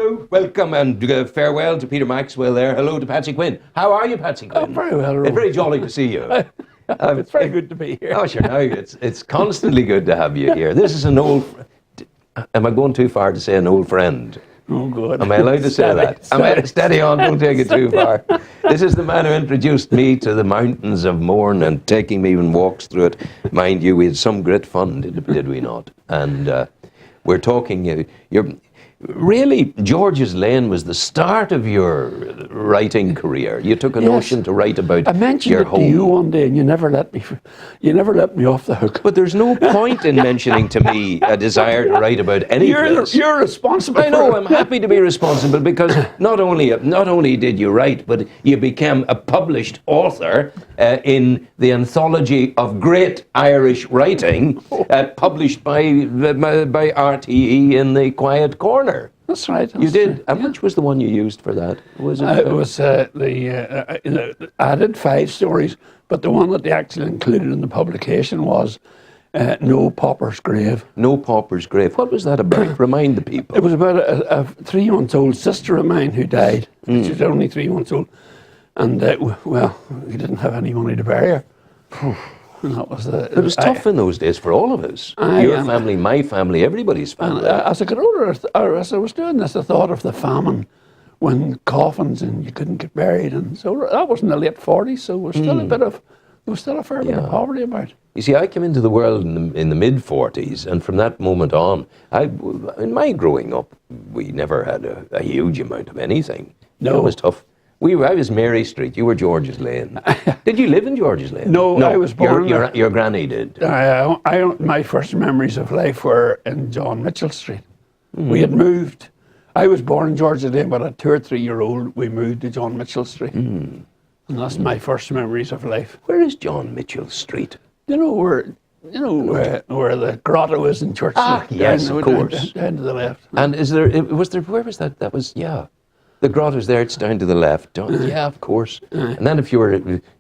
Hello, welcome and farewell to Peter Maxwell there. Hello to Patsy Quinn. How are you, Patsy Quinn? Very well, It's very jolly to see you. It's very good to be here. Oh, sure, no, it's constantly good to have you here. This is an old... Am I going too far to say an old friend? Oh, good. Am I allowed to say that? Steady on, don't take it too far. This is the man who introduced me to the mountains of Mourne and taking me on walks through it. Mind you, we had some great fun, did we not? And we're talking... Really, George's Lane was the start of your writing career. You took a notion to write about your home. I mentioned it to you one day, and you never let me off the hook. But there's no point in mentioning to me a desire to write about any place. You're responsible. I know. I'm happy to be responsible because not only did you write, but you became a published author in the anthology of great Irish writing, published by RTE in the Quiet Corner. That's right. You did. And which was the one you used for that? Was it? It was I did 5 stories, but the one that they actually included in the publication was No Pauper's Grave. No Pauper's Grave. What was that about? Remind the people. It was about a 3-month-old sister of mine who died. She was only 3 months old, and well, we didn't have any money to bury her. And that was it was tough in those days for all of us. Your family, my family, everybody's family. As I got older, as I was doing this, I thought of the famine when coffins and you couldn't get buried, and so that was in the late 40s. So there was still a fair bit of poverty about. You see, I came into the world in the mid 40s, and from that moment on, in my growing up, we never had a huge amount of anything. No, it was tough. I was Mary Street. You were George's Lane. Did you live in George's Lane? No, I was born. Your granny did. My first memories of life were in John Mitchell Street. We had moved. I was born in George's Lane, but at 2 or 3 year old, we moved to John Mitchell Street, and that's my first memories of life. Where is John Mitchell Street? You know where the grotto is in Church Street. Yes, of course. Down to the left. And where was that? That was, the grotto's there, it's down to the left. Yeah, of course. And then if you were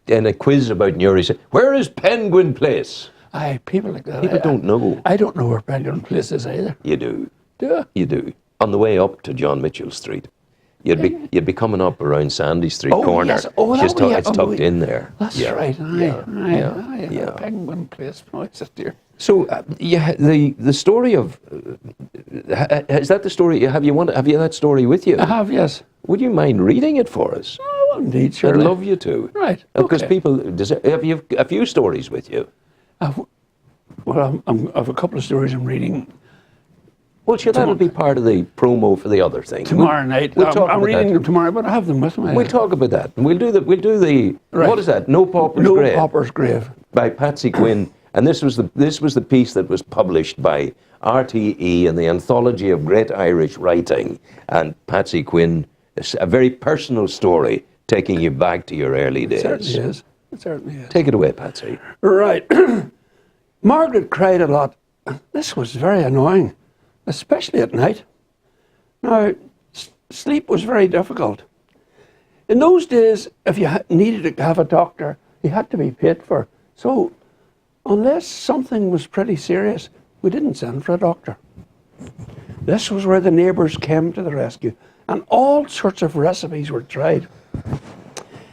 in a quiz about Newry, say, where is Penguin Place? People like that. People don't know. I don't know where Penguin Place is either. You do. Do I? You do. On the way up to John Mitchell Street. You'd be coming up around Sandy Street corner. Yes. It's tucked in there. That's right. Penguin Place. So the story of is that the story? Have you that story with you? I have, yes. Would you mind reading it for us? Oh, indeed, sure. I'd love you to. Right. Because people have you a few stories with you. Well, I have a couple of stories I'm reading. Well, sure, that'll be part of the promo for the other thing. Tomorrow night. I'm reading them tomorrow, but I have them with me. We'll talk about that. We'll do the right. What is that? No Pauper's Grave. No Pauper's Grave. By Patsy Quinn. And this was the piece that was published by RTE in the Anthology of Great Irish Writing. And Patsy Quinn, a very personal story taking you back to your early days. It certainly is. Take it away, Patsy. Right. Margaret cried a lot. This was very annoying, especially at night. Now, sleep was very difficult. In those days, if you needed to have a doctor, he had to be paid for. So, unless something was pretty serious, we didn't send for a doctor. This was where the neighbours came to the rescue, and all sorts of recipes were tried.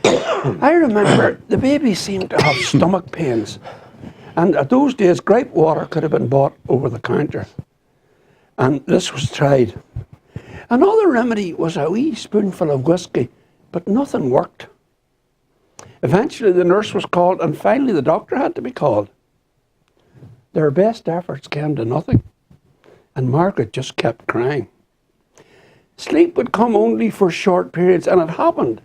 I remember the baby seemed to have stomach pains, and at those days, gripe water could have been bought over the counter. And this was tried. Another remedy was a wee spoonful of whiskey, but nothing worked. Eventually the nurse was called, and finally the doctor had to be called. Their best efforts came to nothing, and Margaret just kept crying. Sleep would come only for short periods, and it happened.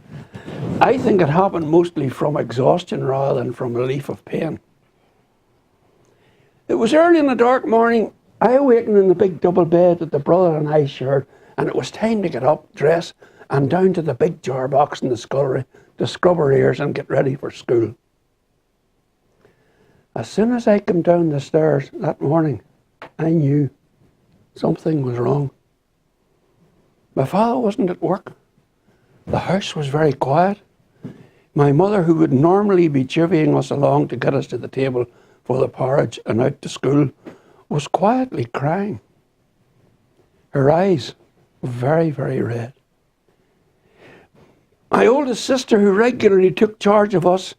I think it happened mostly from exhaustion rather than from relief of pain. It was early in the dark morning. I awakened in the big double bed that the brother and I shared, and it was time to get up, dress, and down to the big jar box in the scullery to scrub our ears and get ready for school. As soon as I came down the stairs that morning, I knew something was wrong. My father wasn't at work. The house was very quiet. My mother, who would normally be chivying us along to get us to the table for the porridge and out to school, was quietly crying. Her eyes very, very red. My oldest sister, who regularly took charge of us,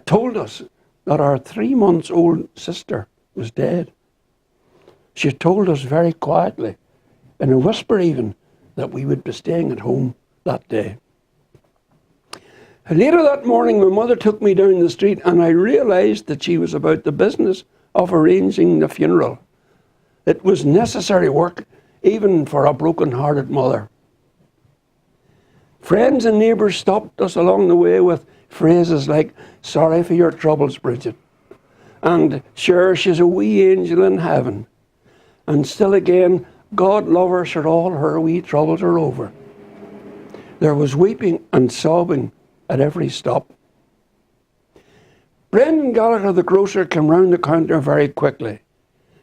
told us that our 3-month-old sister was dead. She told us very quietly, in a whisper even, that we would be staying at home that day. Later that morning, my mother took me down the street and I realised that she was about the business of arranging the funeral. It was necessary work, even for a broken-hearted mother. Friends and neighbours stopped us along the way with phrases like, "Sorry for your troubles, Bridget," and "Sure, she's a wee angel in heaven," and still again, "God love her, sure all her wee troubles are over." There was weeping and sobbing at every stop. Brendan Gallagher, the grocer, came round the counter very quickly.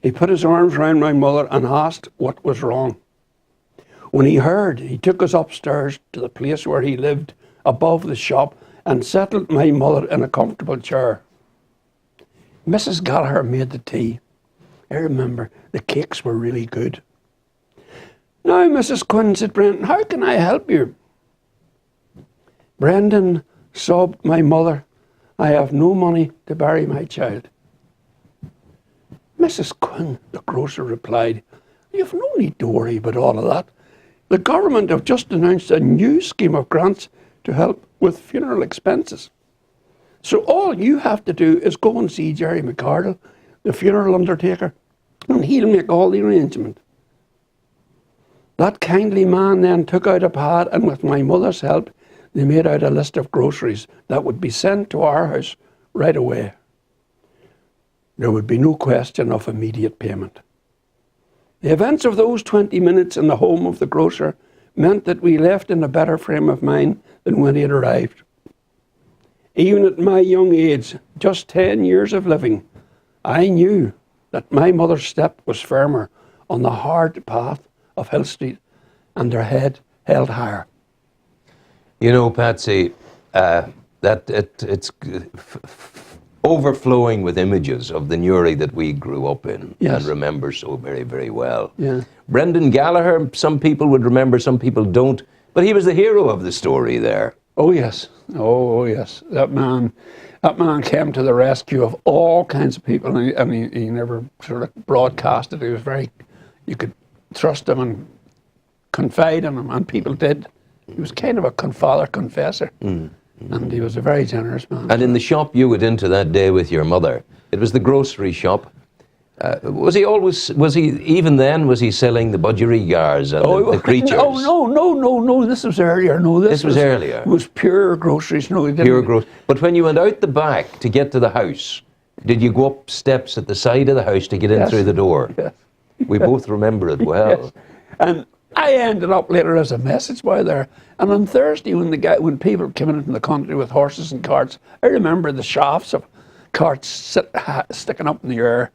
He put his arms round my mother and asked what was wrong. When he heard, he took us upstairs to the place where he lived, above the shop, and settled my mother in a comfortable chair. Mrs. Gallagher made the tea. I remember the cakes were really good. "Now, Mrs. Quinn," said Brendan, "how can I help you?" "Brendan," sobbed my mother, "I have no money to bury my child." "Mrs. Quinn," the grocer replied, "you've no need to worry about all of that. The government have just announced a new scheme of grants to help with funeral expenses. So all you have to do is go and see Jerry McCardle, the funeral undertaker, and he'll make all the arrangement." That kindly man then took out a pad, and with my mother's help, they made out a list of groceries that would be sent to our house right away. There would be no question of immediate payment. The events of those 20 minutes in the home of the grocer meant that we left in a better frame of mind than when he had arrived. Even at my young age, just 10 years of living, I knew that my mother's step was firmer on the hard path of Hill Street and her head held higher. You know, Patsy, it's overflowing with images of the Newry that we grew up in and remember so very, very well. Yeah. Brendan Gallagher, some people would remember, some people don't, but he was the hero of the story there. Oh yes, oh yes. That man came to the rescue of all kinds of people, and he never sort of broadcasted. He was very, you could trust him and confide in him, and people did. He was kind of a father confessor. And he was a very generous man. And in the shop you went into that day with your mother, it was the grocery shop. Was he even then, was he selling the budgerigars and the creatures? No, this was earlier. No, this was earlier. It was pure groceries. No, he didn't. Pure groceries. But when you went out the back to get to the house, did you go up steps at the side of the house to get in through the door? Yes. We both remember it well. Yes. And I ended up later as a message boy there. And on Thursday, when people came in from the country with horses and carts, I remember the shafts of carts sticking up in the air,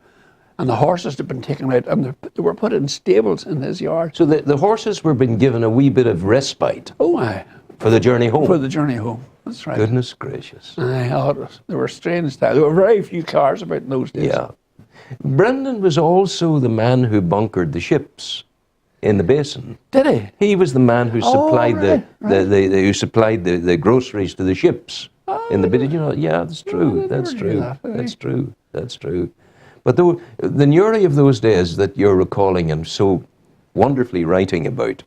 and the horses had been taken out, and they were put in stables in his yard. So the horses were being given a wee bit of respite. Oh, aye. For the journey home. For the journey home. That's right. Goodness gracious. Aye, there were strange times. There were very few cars about in those days. Yeah. Brendan was also the man who bunkered the ships in the basin. Did he? He was the man who supplied the groceries to the ships in the bit. You know, yeah, that's true. That's true. But the Newry of those days that you're recalling and so wonderfully writing about,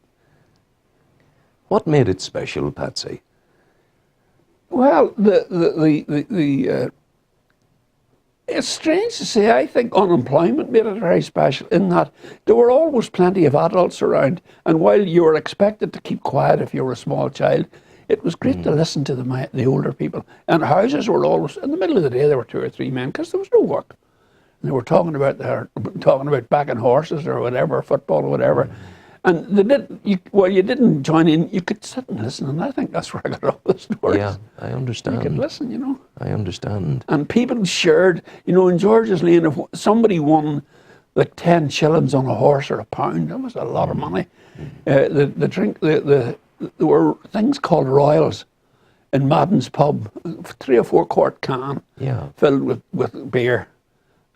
what made it special, Patsy? Well, it's strange to say, I think unemployment made it very special in that there were always plenty of adults around, and while you were expected to keep quiet if you were a small child, it was great to listen to the older people. And houses were always, in the middle of the day, there were 2 or 3 men, because there was no work. And they were talking about backing horses or whatever, football or whatever. And you didn't join in, you could sit and listen, and I think that's where I got all the stories. Yeah, I understand. You could listen, you know. I understand. And people shared, you know, in George's Lane, if somebody won like 10 shillings on a horse or a pound, that was a lot of money. There were things called royals in Madden's pub, 3 or 4 quart can filled with beer.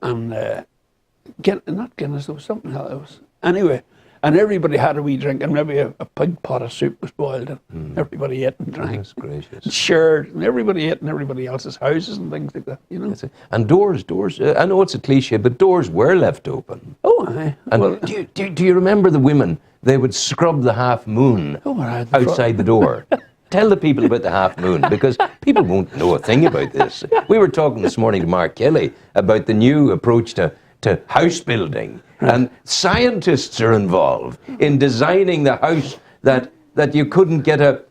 And not Guinness, there was something else. Anyway, And everybody had a wee drink, and maybe a big pot of soup was boiled, and everybody ate and drank. Goodness gracious. And shared, and everybody ate in everybody else's houses and things like that, you know. That's it. And doors, I know it's a cliche, but doors were left open. Oh, aye. And Well, do you remember the women? They would scrub the half moon aye, outside the door. Tell the people about the half moon, because people won't know a thing about this. We were talking this morning to Mark Kelly about the new approach to house building. And scientists are involved in designing the house that you couldn't get a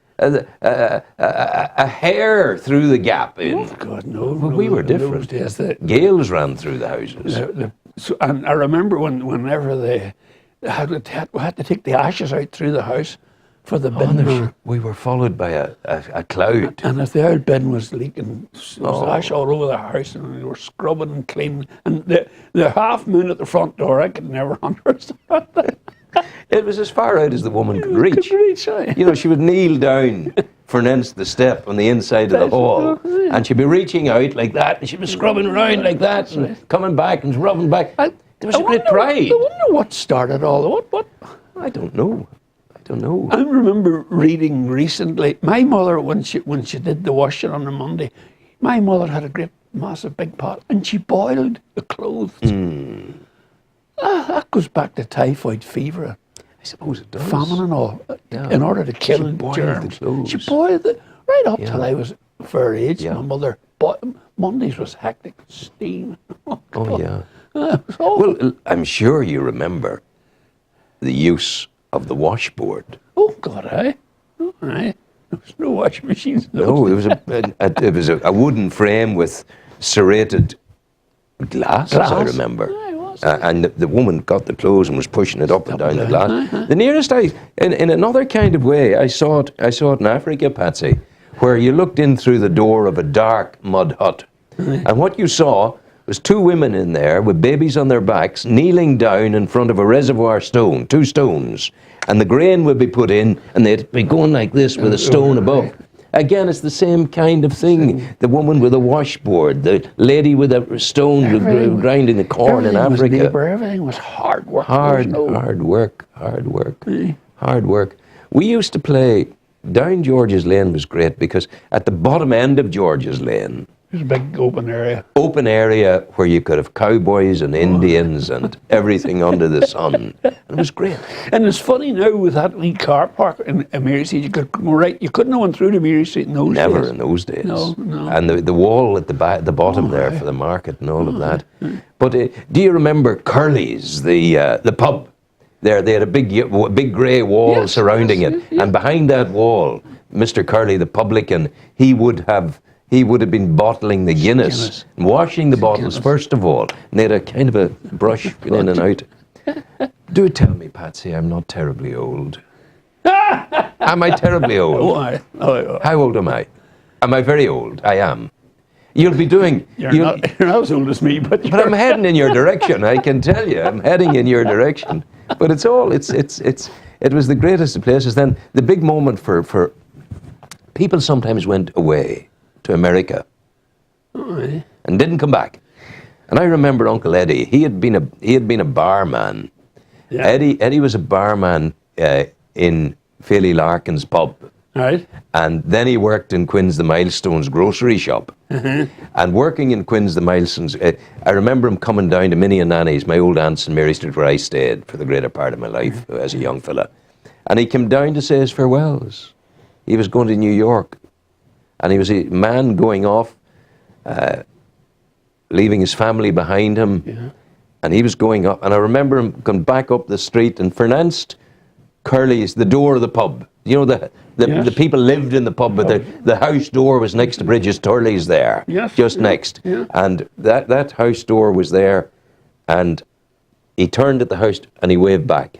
hair through the gap in. Oh, God, no. Well, we were different. Yes, Gales ran through the houses. and I remember whenever they had to take the ashes out through the house for the bin. We were followed by a cloud. And if the old bin was leaking, there was ash all over the house, and we were scrubbing and cleaning. And the half moon at the front door, I could never understand that. It was as far out as the woman could reach. Aye. You know, she would kneel down for an inch the step on the inside of the hall, and she'd be reaching out like that, and she'd be scrubbing around like that, and coming back and rubbing back. There was a great pride. I wonder what started all. What? I don't know. I remember reading recently. My mother, when she did the washing on a Monday, my mother had a great, massive, big pot, and she boiled the clothes. That goes back to typhoid fever. I suppose it does. Famine and all, in order to kill germs. The clothes. She boiled it right up till I was a fair age. My mother, Mondays was hectic, steam. Oh, yeah. So, Well, I'm sure you remember the use of the washboard. oh, God, aye. Oh, aye. There was no washing machines. No, there was a wooden frame with serrated glass, as I remember. Aye, it was. And the woman got the clothes and was pushing it up and down the glass. The nearest in another kind of way, I saw it in Africa, Patsy, where you looked in through the door of a dark mud hut. And what you saw was two women in there with babies on their backs, kneeling down in front of a reservoir stone, two stones. And the grain would be put in, and they'd be going like this with a stone above. Again, it's the same kind of thing. The woman with a washboard, the lady with a stone grinding the corn in Everything Africa. was labour, everything was hard work. Hard work. We used to play, down George's Lane was great, because at the bottom end of George's Lane, There's a big open area. Open area where you could have cowboys and Indians and everything under the sun. And it was great. And it's funny now with that wee car park in Mary Street, you could go right. You couldn't have went through to Mary Street in those days. Never in those days. No. And the wall at the bottom there for the market and all of that. But do you remember Curly's, the pub? There, they had a big grey wall surrounding it, and behind that wall, Mr. Curly, the publican, he would have been bottling the Guinness. And washing the bottles first of all, and they had a kind of a brush in and out. Do tell me, Patsy, I'm not terribly old. Am I terribly old? Oh, How old am I? Am I very old? I am. You'll be doing. you're not as old as me, but I'm heading in your direction. I can tell you, I'm heading in your direction. But it was the greatest of places. Then the big moment for people sometimes went away to America and didn't come back. And I remember Uncle Eddie. He had been a barman. Yeah. Eddie was a barman in Philly Larkin's pub. Right. And then he worked in Quinn's the Milestones grocery shop. And working in Quinn's the Milestones, I remember him coming down to Minnie and Nanny's, my old aunts in Mary Street, where I stayed for the greater part of my life as a young fella. And he came down to say his farewells. He was going to New York. And he was a man going off, leaving his family behind him. Yeah. And he was going up. And I remember him going back up the street and pronounced Curly's, the door of the pub. You know, the people lived in the pub, but the house door was next to Bridges Turley's there, just next. Yeah. And that house door was there, and he turned at the house and he waved back.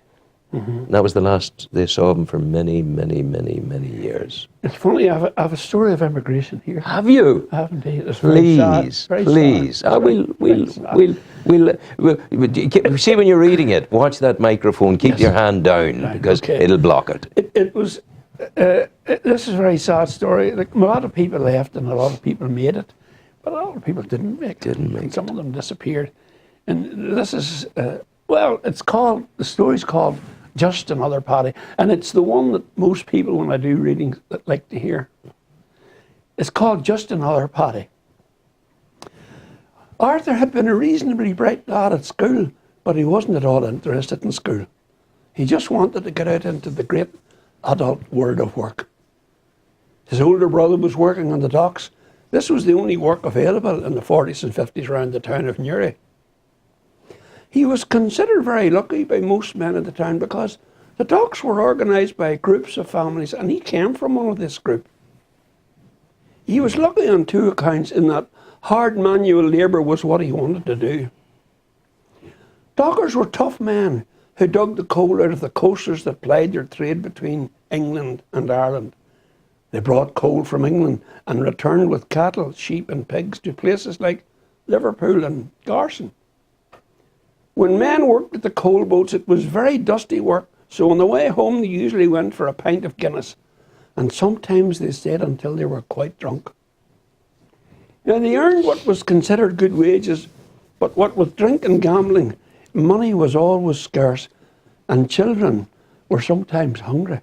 And that was the last they saw of him for many, many, many, many years. It's funny, I have a story of emigration here. Have you? I have indeed. It's please. We'll see when you're reading it. Watch that microphone. Keep your hand down because it'll block it. It was. This is a very sad story. Like, a lot of people left and a lot of people made it, but a lot of people didn't make it. Some of them disappeared. And this is. Well, the story's called Just Another Paddy. And it's the one that most people, when I do readings, that like to hear. It's called Just Another Paddy. Arthur had been a reasonably bright lad at school, but he wasn't at all interested in school. He just wanted to get out into the great adult world of work. His older brother was working on the docks. This was the only work available in the 40s and 50s around the town of Newry. He was considered very lucky by most men in the town because the docks were organised by groups of families, and he came from one of this group. He was lucky on two accounts in that hard manual labour was what he wanted to do. Dockers were tough men who dug the coal out of the coasters that plied their trade between England and Ireland. They brought coal from England and returned with cattle, sheep and pigs to places like Liverpool and Garson. When men worked at the coal boats, it was very dusty work, so on the way home they usually went for a pint of Guinness, and sometimes they stayed until they were quite drunk. Now they earned what was considered good wages, but what with drink and gambling, money was always scarce, and children were sometimes hungry.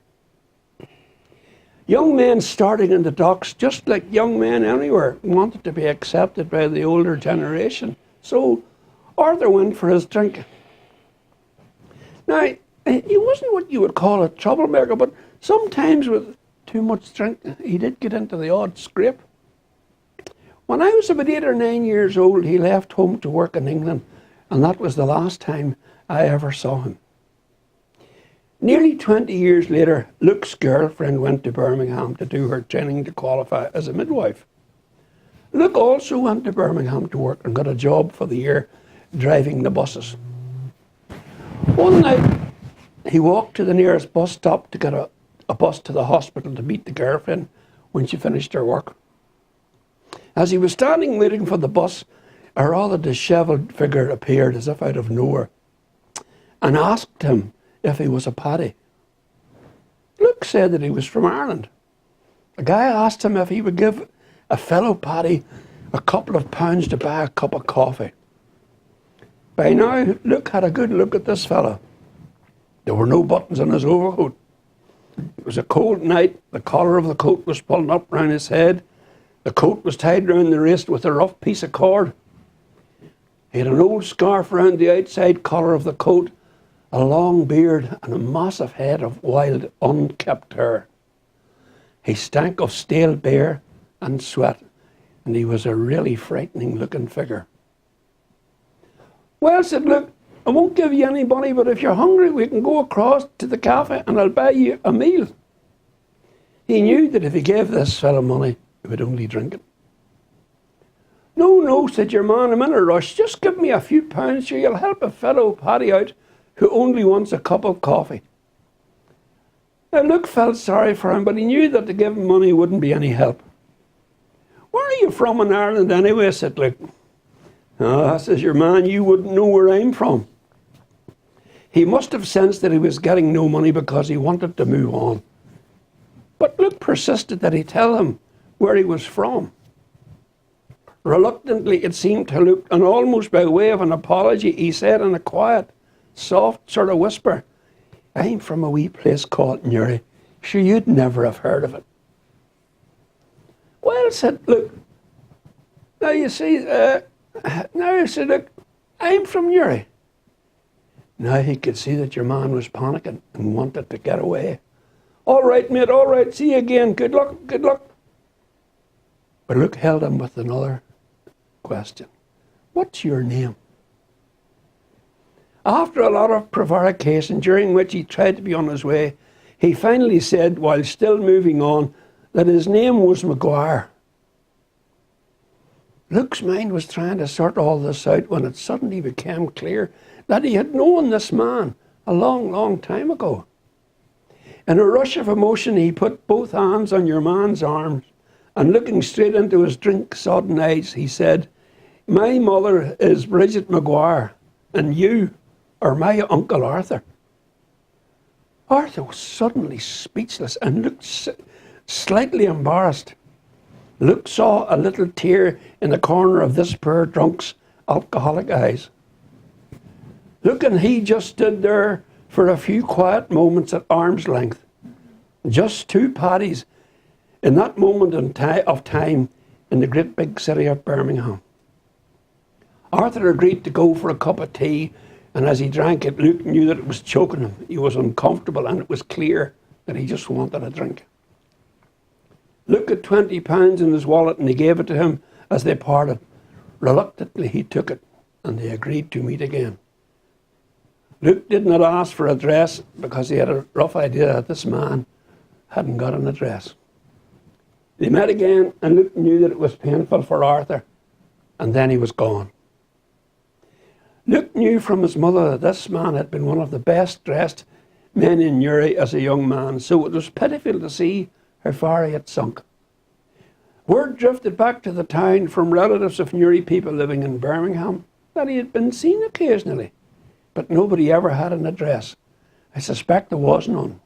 Young men starting in the docks, just like young men anywhere, wanted to be accepted by the older generation, so Arthur went for his drink. Now, he wasn't what you would call a troublemaker, but sometimes with too much drink, he did get into the odd scrape. When I was about 8 or 9 years old, he left home to work in England, and that was the last time I ever saw him. Nearly 20 years later, Luke's girlfriend went to Birmingham to do her training to qualify as a midwife. Luke also went to Birmingham to work and got a job for the year driving the buses. One night, he walked to the nearest bus stop to get a bus to the hospital to meet the girlfriend when she finished her work. As he was standing waiting for the bus, a rather dishevelled figure appeared as if out of nowhere and asked him if he was a Paddy. Luke said that he was from Ireland. The guy asked him if he would give a fellow Paddy a couple of pounds to buy a cup of coffee. By now, Luke had a good look at this fellow. There were no buttons on his overcoat. It was a cold night. The collar of the coat was pulled up round his head. The coat was tied round the wrist with a rough piece of cord. He had an old scarf round the outside collar of the coat, a long beard and a massive head of wild, unkempt hair. He stank of stale beer and sweat, and he was a really frightening looking figure. Well, said Luke, I won't give you any money, but if you're hungry, we can go across to the cafe and I'll buy you a meal. He knew that if he gave this fellow money, he would only drink it. No, no, said your man, I'm in a rush. Just give me a few pounds, sure you'll help a fellow Paddy out who only wants a cup of coffee. Now, Luke felt sorry for him, but he knew that to give him money wouldn't be any help. Where are you from in Ireland anyway, said Luke. Ah, says your man, you wouldn't know where I'm from. He must have sensed that he was getting no money because he wanted to move on. But Luke persisted that he tell him where he was from. Reluctantly, it seemed to Luke, and almost by way of an apology, he said in a quiet, soft sort of whisper, I'm from a wee place called Newry. Sure, you'd never have heard of it. Well, said Luke, now you see, now, said Luke, I'm from Newry. Now he could see that your man was panicking and wanted to get away. All right, mate, all right, see you again. Good luck, good luck. But Luke held him with another question. What's your name? After a lot of prevarication, during which he tried to be on his way, he finally said, while still moving on, that his name was Maguire. Luke's mind was trying to sort all this out when it suddenly became clear that he had known this man a long, long time ago. In a rush of emotion, he put both hands on your man's arms and looking straight into his drink-sodden eyes, he said, my mother is Bridget Maguire, and you are my Uncle Arthur. Arthur was suddenly speechless and looked slightly embarrassed. Luke saw a little tear in the corner of this poor drunk's alcoholic eyes. Luke and he just stood there for a few quiet moments at arm's length. Just two Paddies in that moment of time in the great big city of Birmingham. Arthur agreed to go for a cup of tea, and as he drank it, Luke knew that it was choking him. He was uncomfortable, and it was clear that he just wanted a drink. Luke had £20 in his wallet, and he gave it to him as they parted. Reluctantly, he took it, and they agreed to meet again. Luke did not ask for an address because he had a rough idea that this man hadn't got an address. They met again, and Luke knew that it was painful for Arthur, and then he was gone. Luke knew from his mother that this man had been one of the best dressed men in Newry as a young man, so it was pitiful to see how far he had sunk. Word drifted back to the town from relatives of Newry people living in Birmingham that he had been seen occasionally, but nobody ever had an address. I suspect there was none.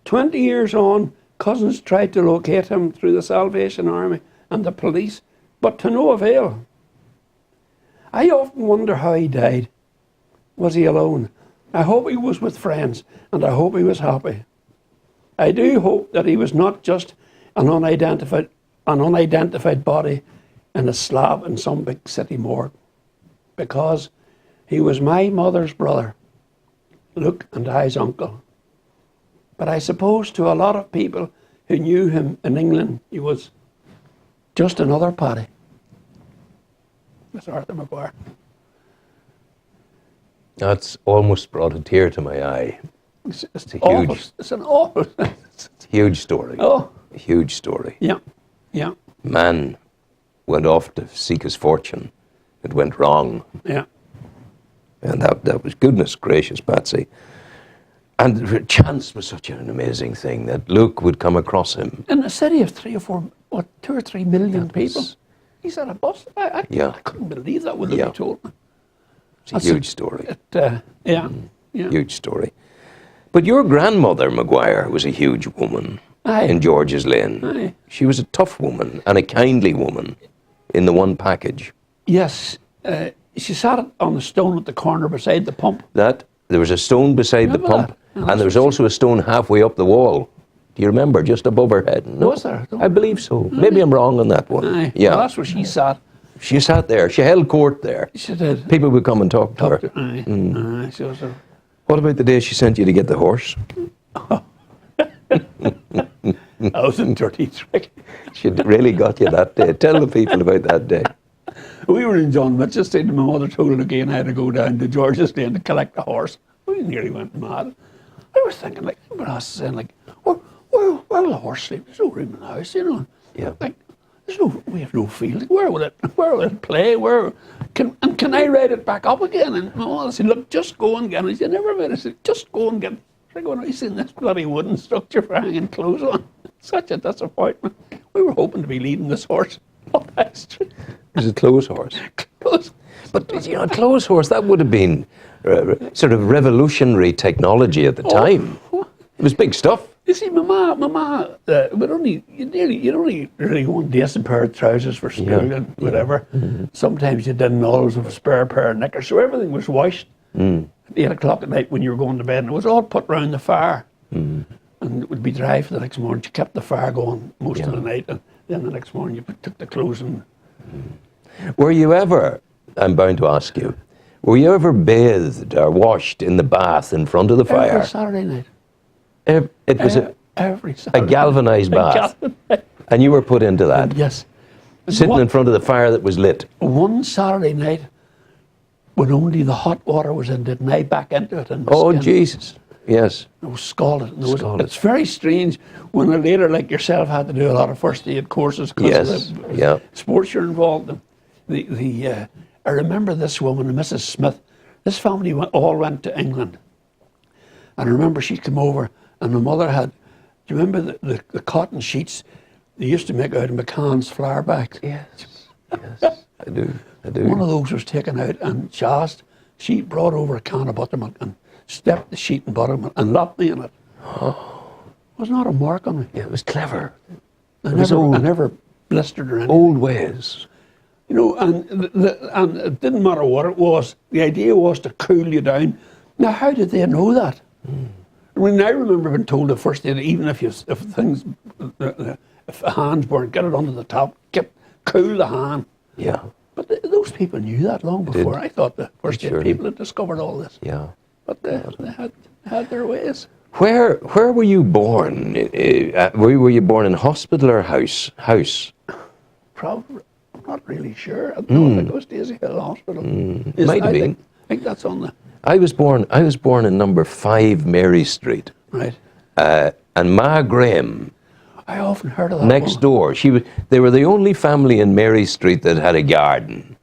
20 years on, cousins tried to locate him through the Salvation Army and the police, but to no avail. I often wonder how he died. Was he alone? I hope he was with friends, and I hope he was happy. I do hope that he was not just an unidentified body in a slab in some big city morgue, because he was my mother's brother, Luke and I's uncle. But I suppose to a lot of people who knew him in England, he was just another Paddy. That's Arthur McGuire. That's almost brought a tear to my eye. It's a huge, it's an awful. It's a huge story. Oh, a huge story. yeah, yeah. Man went off to seek his fortune. It went wrong. Yeah. And that was, goodness gracious, Patsy. And chance was such an amazing thing that Luke would come across him. In a city of 2 or 3 million people, he's at a bus. I couldn't believe that when they told me. It's a huge story. Yeah. Huge story. But your grandmother, McGuire, was a huge woman in George's Lane. Aye. She was a tough woman and a kindly woman in the one package. Yes. She sat on the stone at the corner beside the pump. There was a stone beside the pump, and there was also a stone halfway up the wall. Do you remember? Just above her head. No? Was there? I believe so. Maybe I'm wrong on that one. Aye. Yeah. Well, that's where she sat. She sat there. She held court there. She did. People would come and talk to her. Aye. Aye. She was What about the day she sent you to get the horse? that was a dirty trick. She really got you that day. Tell the people about that day. We were in John Mitchell's Street, and my mother told her again I had to go down to George's Lane to collect the horse. We nearly went mad. I was thinking, like, I was saying, like, where will the horse sleep? There's no room in the house, you know. Yeah. Like, we have no field. Where will it play? Can I ride it back up again? And my mother said, look, just go and get it. I said, never mind. I said, just go and get it. I go, I've seen this bloody wooden structure for hanging clothes on. Such a disappointment. We were hoping to be leading this horse up that street. It was a clothes horse. Clothes. But, you know, a clothes horse, that would have been sort of revolutionary technology at the time. It was big stuff. You see, Mama, you'd only really want a decent pair of trousers for school and whatever. Mm-hmm. Sometimes you didn't always have a spare pair of knickers, so everything was washed at 8 o'clock at night when you were going to bed, and it was all put round the fire. Mm. And it would be dry for the next morning. You kept the fire going most of the night, and then the next morning you took the clothes and... Were you ever, I'm bound to ask you, were you ever bathed or washed in the bath in front of the fire? Every Saturday night. It was every Saturday a galvanised bath. And you were put into that? Yes. Sitting in front of the fire that was lit? One Saturday night, when only the hot water was in, didn't I back into it? And Jesus. Yes. I was scalded. It's very strange when a leader like yourself had to do a lot of first aid courses because of the sports you're involved in. I remember this woman, Mrs. Smith. This family all went to England. And I remember she came over and my mother had, do you remember the cotton sheets they used to make out of McCann's flour bags? Yes, I do. One of those was taken out and she brought over a can of buttermilk and stepped the sheet in buttermilk and locked me in it. Oh. It was not a mark on me. Yeah, it was clever. I never blistered or anything. Old ways. You know, and it didn't matter what it was. The idea was to cool you down. Now, how did they know that? I mean, I remember being told the first day that even if a hand's burnt, get it under the top, cool the hand. Yeah. But those people knew that long before. did. I thought the first They day sure people had discovered all this. Yeah. But they had their ways. Where were you born? Were you born in hospital or house? House. Probably, I'm not really sure. I don't know if it goes to Daisy Hill Hospital. Might have been. I think that's on the I was born in number 5 Mary Street. right. And Ma Graham, I often heard of that next one. door, they were the only family in Mary Street that had a garden.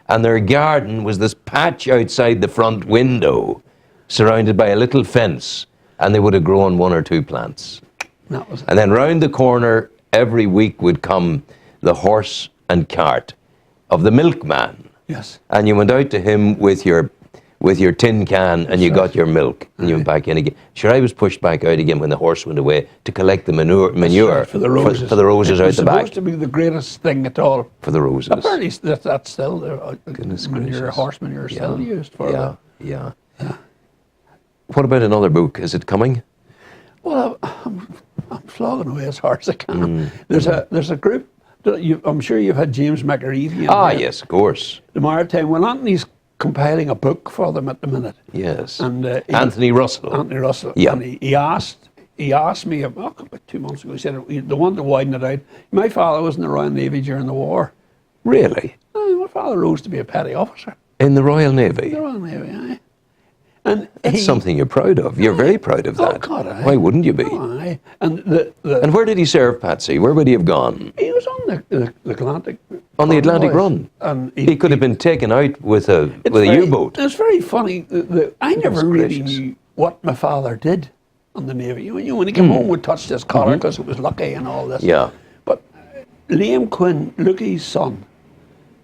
And their garden was this patch outside the front window, surrounded by a little fence, and they would have grown 1 or 2 plants. That was it. And then round the corner, every week would come the horse and cart of the milkman. Yes. And you went out to him with your tin can, and you got your milk, and you went back in again. Sure, I was pushed back out again when the horse went away to collect the manure Right, for the roses. for the roses out the back. It's supposed to be the greatest thing at all. For the roses. Apparently, that's still the Goodness manure, gracious. horse manure, still used for that. Yeah. What about another book? Is it coming? Well, I'm flogging away as hard as I can. There's a group. I'm sure you've had James McAreevy. Yes, of course. The Maritime. Well, Anthony's compiling a book for them at the minute. Yes. And Anthony Russell. Anthony Russell. Yeah. And he asked me about 2 months ago. He said they wanted to widen it out. My father was in the Royal Navy during the war. Really? My father rose to be a petty officer In the Royal Navy? in the Royal Navy. Aye. And That's something you're proud of. You're very proud of that. Oh God! Aye. Why wouldn't you be? Oh, aye. And And where did he serve, Patsy? Where would he have gone? he was on the Atlantic. On the Atlantic convoys. Run? And He could have been taken out with a U-boat. It's very funny. I never really gracious. knew what my father did on the Navy. You know, when he came home, we touched his collar because it was lucky and all this. Yeah. But Liam Quinn, Lucky's son,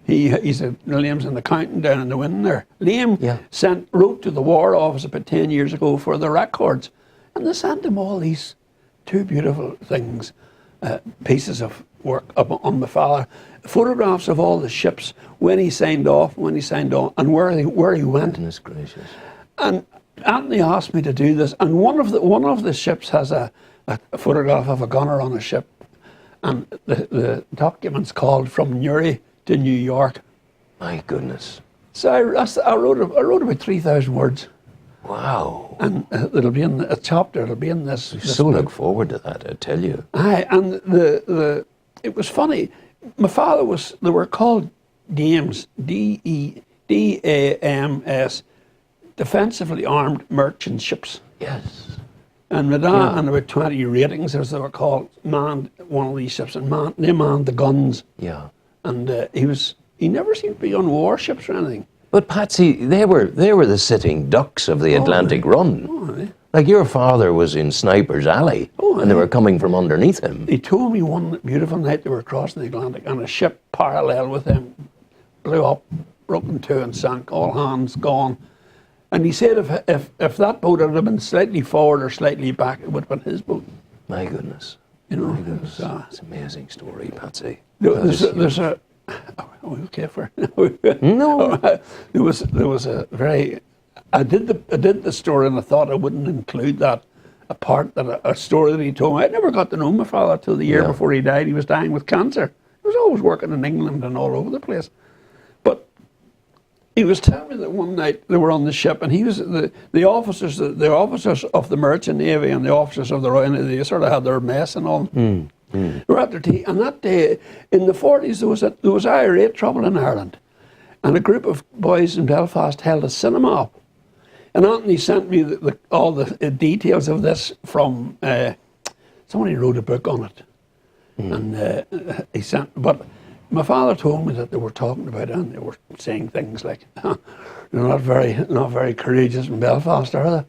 Liam's an accountant down in the Wind there. Liam wrote to the War Office about 10 years ago for the records, and they sent him all these 2 beautiful things, pieces of work up on my father, photographs of all the ships, when he signed off, when he signed on, and where he went. Goodness gracious. And Anthony asked me to do this, and one of the ships has a photograph of a gunner on a ship, and the document's called From Newry to New York. My goodness. So I wrote about 3,000 words, Wow. and it'll be in a chapter. It'll be in this. So look forward to that, I tell you. Aye, and it was funny. My father they were called DAMS, DAMS, defensively armed merchant ships. Yes. And my dad and about 20 ratings, as they were called, manned one of these ships, and they manned the guns. Yeah. And he never seemed to be on warships or anything. But Patsy, they were the sitting ducks of the Atlantic Run. Oh, aye. Like your father was in Sniper's Alley, Oh, and they aye. were coming from underneath him. He told me one beautiful night they were crossing the Atlantic, and a ship parallel with him blew up, broke in 2 and sank, all hands gone. And he said if that boat had been slightly forward or slightly back, it would have been his boat. My goodness. You know, My goodness. it was, It's an amazing story, Patsy. there's a oh, okay for No. there was a very I did the story, and I thought I wouldn't include that a story that he told me. I never got to know my father till the year before he died. He was dying with cancer. He was always working in England and all over the place. But he was telling me that one night they were on the ship, and he was the officers of the Merchant Navy and the officers of the Royal Navy. They sort of had their mess and all. They were at their tea, and that day in the 40s there was IRA trouble in Ireland, and a group of boys in Belfast held a cinema up. And Anthony sent me all the details of this from somebody wrote a book on it, and he sent. But my father told me that they were talking about it, and they were saying things like, "They're not very courageous in Belfast, are they?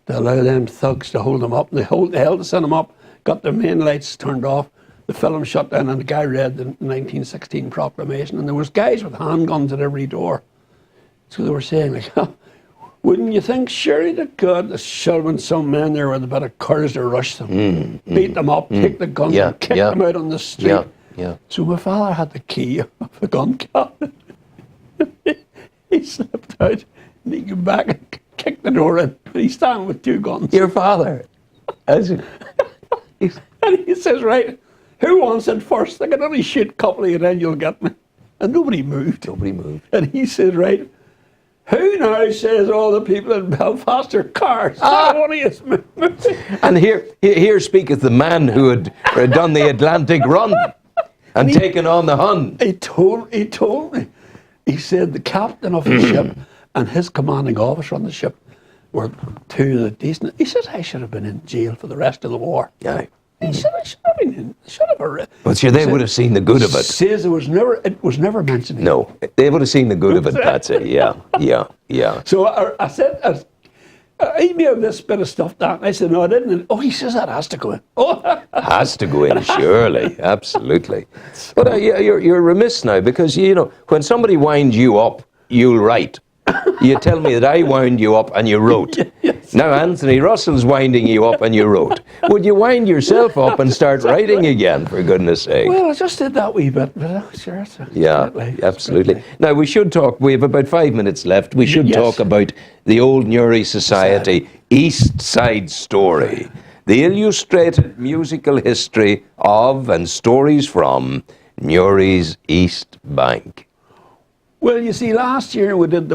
They allow them thugs to hold them up. They held the cinema up, got their main lights turned off, the film shut down, and the guy read the 1916 proclamation, and there was guys with handguns at every door. So they were saying like." Wouldn't you think, surely to God, there should have been some men there with a bit of courage to rush them, beat them up, take the guns, and kick them out on the street. So my father had the key of the gun cabinet. He slipped out, and he came back and kicked the door in. He's standing with 2 guns. Your father. As it- And he says, right, who wants it first? I can only shoot a couple of you, then you'll get me. And nobody moved. Nobody moved. And he said, right, who now says all the people in Belfast are cars? Not one of you moved. And here speaketh the man who had done the Atlantic run and taken on the Hun. He told me. He said the captain of the ship and his commanding officer on the ship were 2 of the decent. He says, I should have been in jail for the rest of the war. Yeah. He said, I should have been in. Should have. But sure, they would have seen the good of it. Says it was never mentioned. No, they would have seen the good of it, Patsy. Yeah. So I said, I emailed this bit of stuff down. I said, no, I didn't. Oh, he says that has to go in. Oh, has to go in, surely, absolutely. But you're remiss now because when somebody winds you up, you'll write. You tell me that I wound you up and you wrote. Yes. Now Anthony Russell's winding you up and you wrote. Would you wind yourself up and start writing again, for goodness sake? Well, I just did that wee bit, but sure. Yeah, absolutely. Now we should talk. We have about 5 minutes left. We should talk about the old Newry Society East Side Story, the illustrated musical history of and stories from Newry's East Bank. Well, you see, last year we did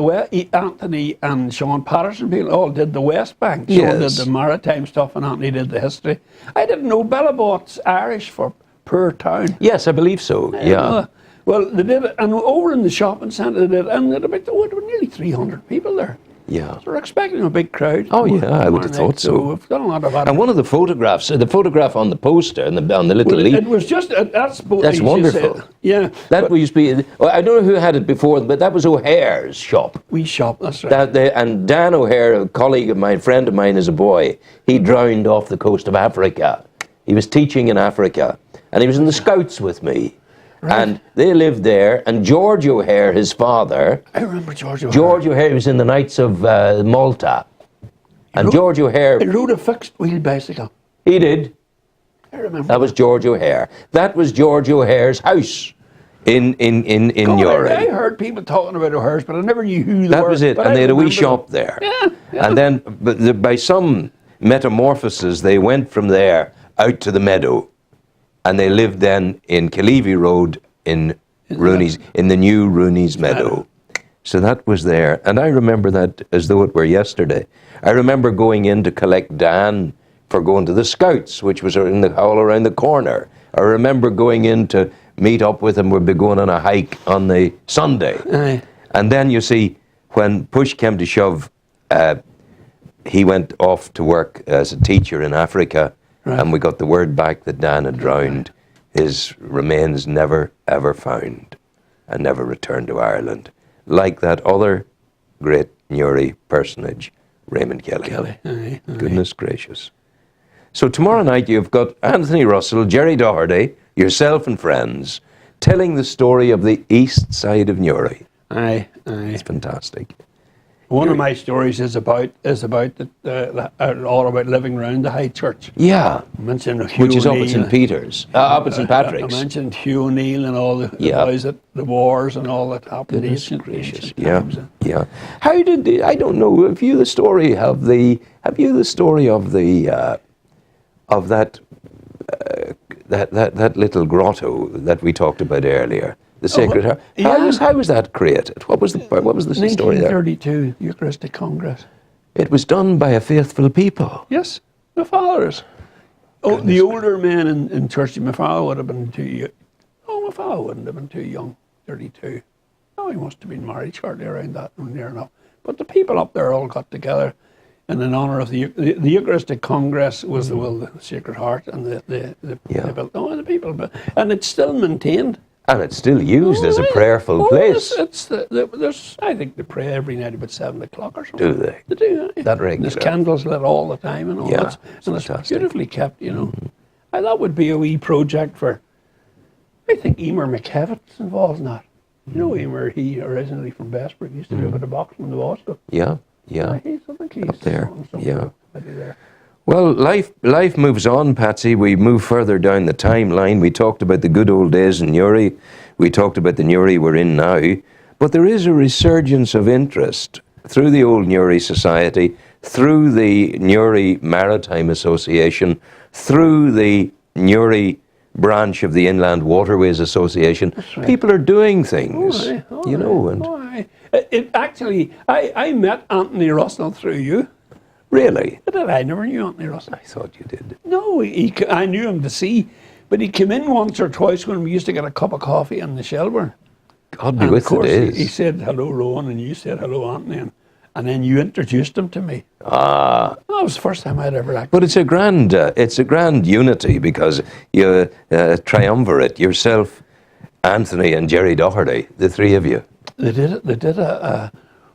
Anthony and Sean Patterson people all did the West Bank. Sean did the maritime stuff and Anthony did the history. I didn't know Bellabot's Irish for poor town. Yes, I believe so, yeah. Well, they did it, and over in the shopping centre they did it, and there were nearly 300 people there. Yeah. So we're expecting a big crowd. Oh, yeah, I would have thought so. We've done a lot of that. And one of the photographs, the photograph on the poster, on the little leaf. It was just, that's wonderful. Yeah. That used to be, I don't know who had it before, but that was O'Hare's shop. We shop, that's right. And Dan O'Hare, a colleague of mine, friend of mine as a boy, he drowned off the coast of Africa. He was teaching in Africa, and he was in the Scouts with me. Right. And they lived there, and George O'Hare, his father... I remember George O'Hare. George O'Hare was in the Knights of Malta. And George O'Hare... He rode a fixed wheel bicycle. He did. I remember. That was George O'Hare. That was George O'Hare's house in Newry. I heard people talking about O'Hare's, but I never knew who they were. That was it, and they had a wee shop there. Yeah. And then, by some metamorphosis, they went from there out to the meadow. And they lived then in Killeavy Road in the new Rooney's Meadow. So that was there. And I remember that as though it were yesterday. I remember going in to collect Dan for going to the Scouts, which was all around the corner. I remember going in to meet up with him. We'd be going on a hike on the Sunday. Aye. And then, you see, when push came to shove, he went off to work as a teacher in Africa. Right. And we got the word back that Dan had drowned. His remains never, ever found and never returned to Ireland. Like that other great Newry personage, Raymond Kelly. Aye. Goodness gracious. So tomorrow night you've got Anthony Russell, Jerry Doherty, yourself and friends, telling the story of the east side of Newry. Aye. It's fantastic. One of my stories is about all about living around the High Church. Yeah, Which is up at St. Peter's, up at St. Patrick's. I mentioned Hugh O'Neill and all the boys at the wars and all that happened. Goodness gracious. Yeah. How did I don't know? Have you the story of that little grotto that we talked about earlier? The Sacred Heart. How was that created? What was the story there? 1932 Eucharistic Congress. It was done by a faithful people. Yes, my father's. The older men in church. My father would have been too young. Oh, my father wouldn't have been too young. 32. Oh, he must have been married shortly around that, near enough. But the people up there all got together, and in honour of the Eucharistic Congress was the Sacred Heart, and the people. And it's still maintained. And it's still used as a prayerful place. I think they pray every night about 7 o'clock or something. Do they? They do. That regular. There's candles lit all the time and all that. And it's beautifully kept, That would be a wee project for, I think Emer McKevitt's involved in that. You know Emer, he originally from Bessbrook, he used to do a bit of boxing in the Bosco. Yeah. I think he's up there. There. Well, life moves on, Patsy. We move further down the timeline. We talked about the good old days in Newry. We talked about the Newry we're in now. But there is a resurgence of interest through the old Newry Society, through the Newry Maritime Association, through the Newry branch of the Inland Waterways Association. Right. People are doing things, you know. And Actually, I met Anthony Russell through you. really, Did I? Never knew Anthony Russell. I thought you did. No, I knew him to see, but he came in once or twice when we used to get a cup of coffee in the Shelburne. God be And with of course, it he is. said hello, Rowan, and you said hello, Anthony, and then you introduced him to me. Ah, That was the first time I'd ever actually. but it's a grand unity because you triumvirate yourself, Anthony, and Jerry Doherty, the three of you. They did it. They did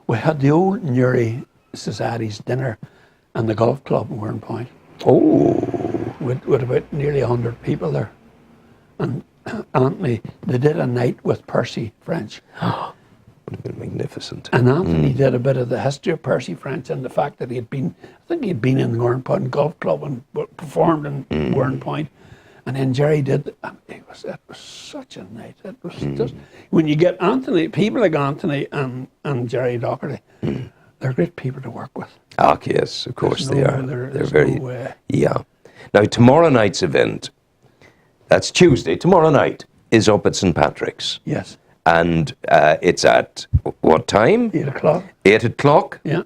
we had the old Newry Society's dinner and the golf club in Warren Point Oh, with about nearly 100 people there. And Anthony, they did a night with Percy French. would have been magnificent. And Anthony did a bit of the history of Percy French and the fact that I think he had been in the Warren Point Golf Club and performed in Warren Point. And then Jerry did, and it was such a night. It was just, when you get Anthony, people like Anthony and Jerry Doherty, they're great people to work with. Ah, yes, of course they are. They're very, no way. yeah. Now, tomorrow night's event, that's Tuesday, tomorrow night, is up at St. Patrick's. Yes. And it's at what time? 8 o'clock. 8 o'clock. Yeah.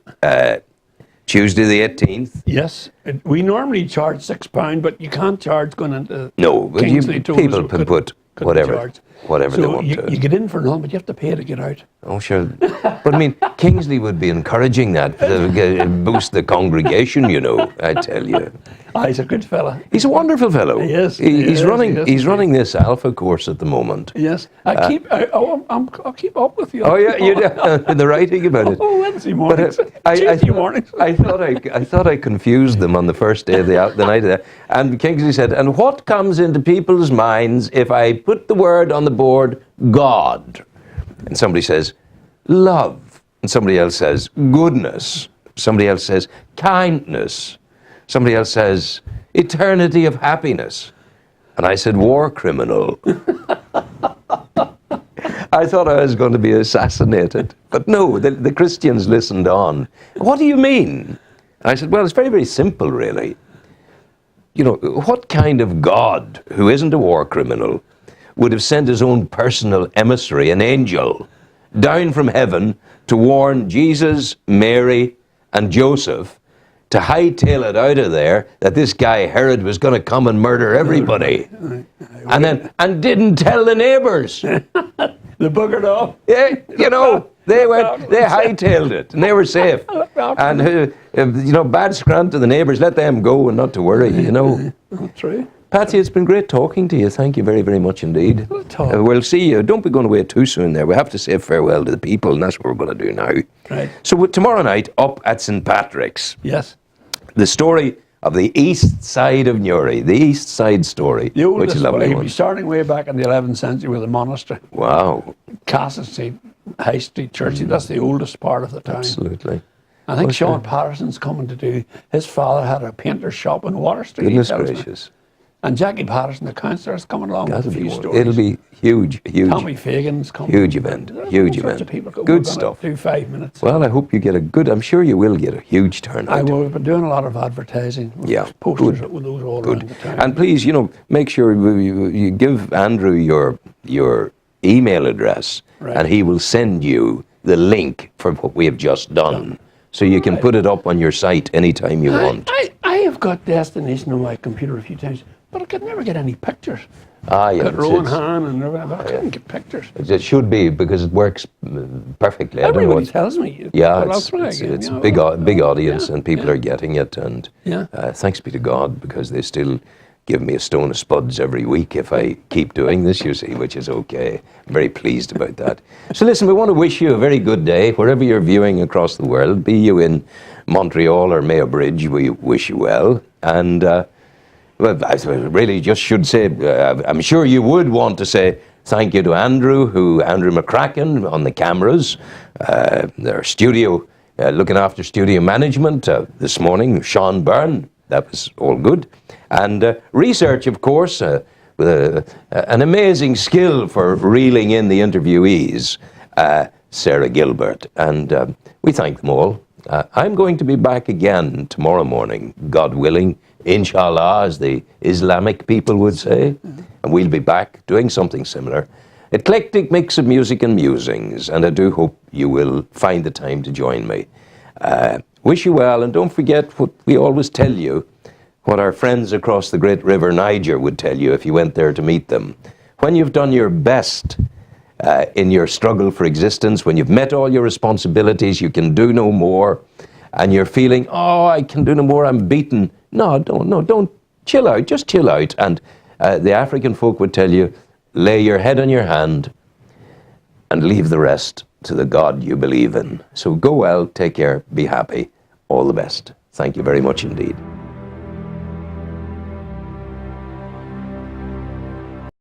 Tuesday the 18th. Yes. We normally charge £6, but you can't charge going into No, but Kingsley told us people we can put couldn't whatever charge. they So want to. you get in for nothing, but you have to pay to get out. Oh, sure. But I mean, Kingsley would be encouraging that to boost the congregation, you know, I tell you. He's a good fella. He's a wonderful fellow. He is. He's running. He is. He's running this Alpha course at the moment. Yes. I'll keep up with you. Oh yeah, you in the writing about it. Oh, Wednesday mornings. Tuesday mornings. I thought I confused them on the first day of the night of that. And Kingsley said, "And what comes into people's minds if I put the word on the board, God?" And somebody says, "Love." And somebody else says, "Goodness." Somebody else says, "Kindness." Somebody else says, "Eternity of happiness." And I said, "War criminal." I thought I was going to be assassinated. But no, the Christians listened on. "What do you mean?" I said, "Well, it's very, very simple, really. You know, what kind of God, who isn't a war criminal, would have sent his own personal emissary, an angel, down from heaven to warn Jesus, Mary, and Joseph to hightail it out of there that this guy Herod was going to come and murder everybody, and didn't tell the neighbours? They buggered off. Yeah, you know, they hightailed it, and they were safe. And you know, bad scrant to the neighbours, let them go and not to worry, you know. True. Patsy, it's been great talking to you. Thank you very, very much indeed. We'll see you. Don't be going away too soon there. We have to say farewell to the people, and that's what we're going to do now. Right. So tomorrow night, up at St. Patrick's, Yes. the story of the east side of Newry, the east side story, The oldest which is a lovely way, one. starting way back in the 11th century with a monastery. Wow, Castle Street, High Street Church. That's the oldest part of the town. absolutely. I think Sean Patterson's coming to do. His father had a painter's shop in Water Street. he Goodness tells me. gracious. And Jackie Patterson, the councillor, is coming along with a That'll few be stories. It'll be huge. Tommy Fagan's coming. Huge event, There's huge all sorts event. of people. Good We're gonna stuff. Do 5 minutes. Well, I hope you get I'm sure you will get a huge turnout. I will. We've been doing a lot of advertising. With Yeah, posters good, with those all Good. around the town. And please, you know, make sure you give Andrew your email address, Right. and he will send you the link for what we have just done. So you can put it up on your site anytime you want. I have got Destination on my computer a few times, but I could never get any pictures. Ah, yeah. Got Rowan Han and everything, but I couldn't get pictures. It should be, because it works perfectly. I don't know Everybody what. tells me. Yeah, but I'll it's try again, a you know. big audience, Yeah, and people yeah. are getting it. And Yeah. thanks be to God, because they still give me a stone of spuds every week if I keep doing this, you see, which is okay. I'm very pleased about that. So listen, we want to wish you a very good day, wherever you're viewing across the world, be you in Montreal or Mayo Bridge, we wish you well. And well, I really just should say, I'm sure you would want to say thank you to Andrew McCracken on the cameras, their studio, looking after studio management this morning, Sean Byrne. That was all good. And research, of course, with an amazing skill for reeling in the interviewees, Sarah Gilbert. And we thank them all. I'm going to be back again tomorrow morning, God willing, inshallah, as the Islamic people would say. And we'll be back doing something similar. Eclectic mix of music and musings, and I do hope you will find the time to join me. Wish you well, and don't forget what we always tell you, what our friends across the great river Niger would tell you if you went there to meet them. When you've done your best in your struggle for existence, when you've met all your responsibilities, you can do no more, and you're feeling, oh, I can do no more, I'm beaten. No, don't. Chill out, just chill out. And the African folk would tell you, lay your head on your hand and leave the rest to the God you believe in. So go well, take care, be happy. All the best. Thank you very much indeed.